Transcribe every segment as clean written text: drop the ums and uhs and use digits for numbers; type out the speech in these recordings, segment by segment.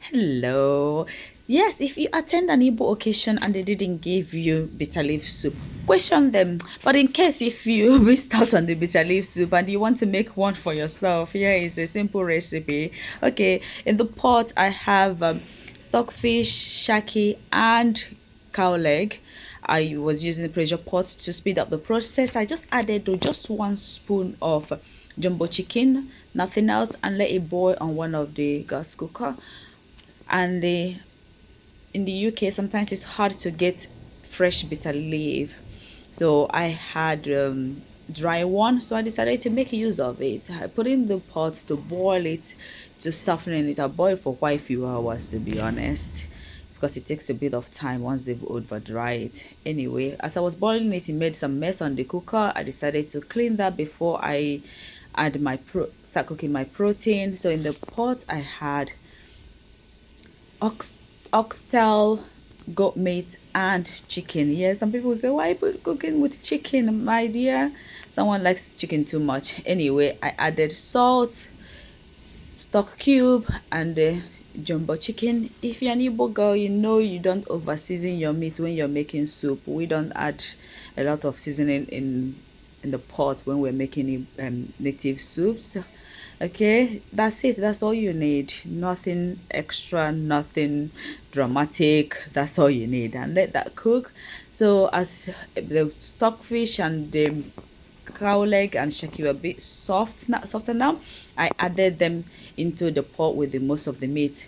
Hello. Yes, if you attend an Igbo occasion and they didn't give you bitter leaf soup, question them. But in case if you missed out on the bitter leaf soup and you want to make one for yourself, here is a simple recipe. Okay, in the pot I have stockfish, shaki, and cow leg. I was using the pressure pot to speed up the process. I just added just 1 spoon of jumbo chicken, nothing else, and let it boil on one of the gas cooker. And in the UK sometimes it's hard to get fresh bitter leaf, so I had dry one, so I decided to make use of it. I put in the pot to boil it, to soften it. I boiled for quite a few hours, to be honest, because it takes a bit of time once they've over dry it. Anyway, as I was boiling it, it made some mess on the cooker. I decided to clean that before I add start cooking my protein. So in the pot I had oxtail, goat meat, and chicken. Yeah, some people say, why put cooking with chicken, my dear? Someone likes chicken too much. Anyway, I added salt, stock cube, and the jumbo chicken. If you're an Igbo girl, you know you don't over season your meat when you're making soup. We don't add a lot of seasoning in the pot when we're making native soups. Okay, that's it. That's all you need. Nothing extra, nothing dramatic. That's all you need, and let that cook. So as the stockfish and the cow leg and shaki were a bit softer now, I added them into the pot with the most of the meat.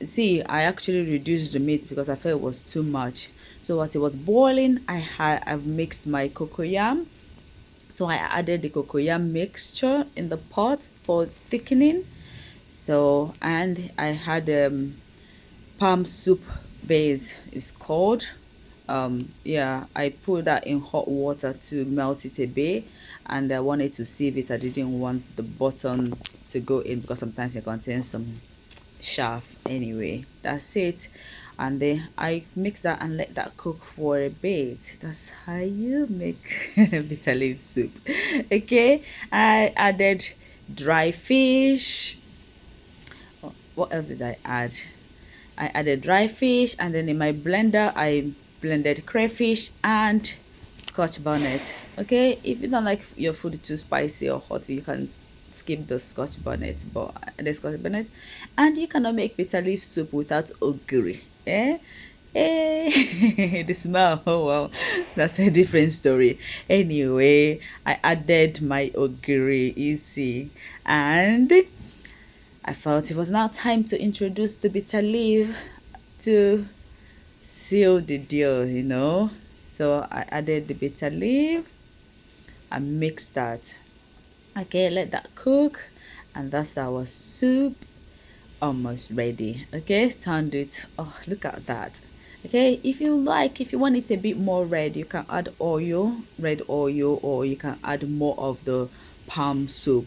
See, I actually reduced the meat because I felt it was too much. So as it was boiling, I've mixed my cocoyam. So I added the cocoyam mixture in the pot for thickening. So, and I had palm soup base, it's called. Yeah, I put that in hot water to melt it a bit, and I wanted to sieve it. I didn't want the bottom to go in because sometimes it contains some chaff. Anyway, that's it. And then I mix that and let that cook for a bit. That's how you make bitter leaf soup. Okay, I added dry fish. What else did I add? I added dry fish, and then in my blender I blended crayfish and scotch bonnet. Okay, if you don't like your food too spicy or hot, you can skip the scotch bonnet, and you cannot make bitter leaf soup without ogiri. The smell, oh well, that's a different story. Anyway, I added my ogiri, easy, and I felt it was now time to introduce the bitter leaf to seal the deal. So I added the bitter leaf and mixed that. Okay, let that cook, and that's our soup almost ready. Okay, turned it. Oh, look at that. Okay, if you want it a bit more red, you can add red oil, or you can add more of the palm soup,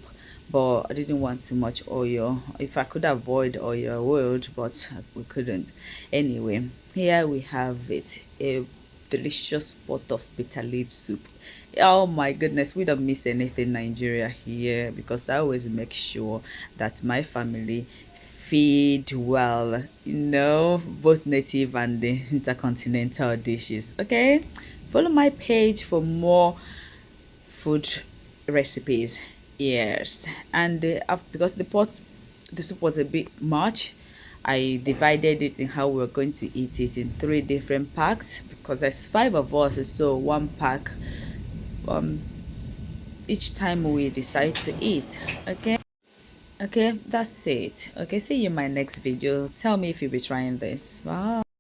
but I didn't want too much oil. If I could avoid oil, I would, but we couldn't. Anyway, here we have it, a delicious pot of bitter leaf soup. Oh my goodness, we don't miss anything Nigeria here, because I always make sure that my family feed well, both native and the intercontinental dishes. Okay, follow my page for more food recipes. Yes, and because the soup was a bit much, I divided it in how we're going to eat it in 3 different packs, because there's 5 of us, so 1 pack each time we decide to eat. Okay, that's it. Okay, see you in my next video. Tell me if you'll be trying this. Bye.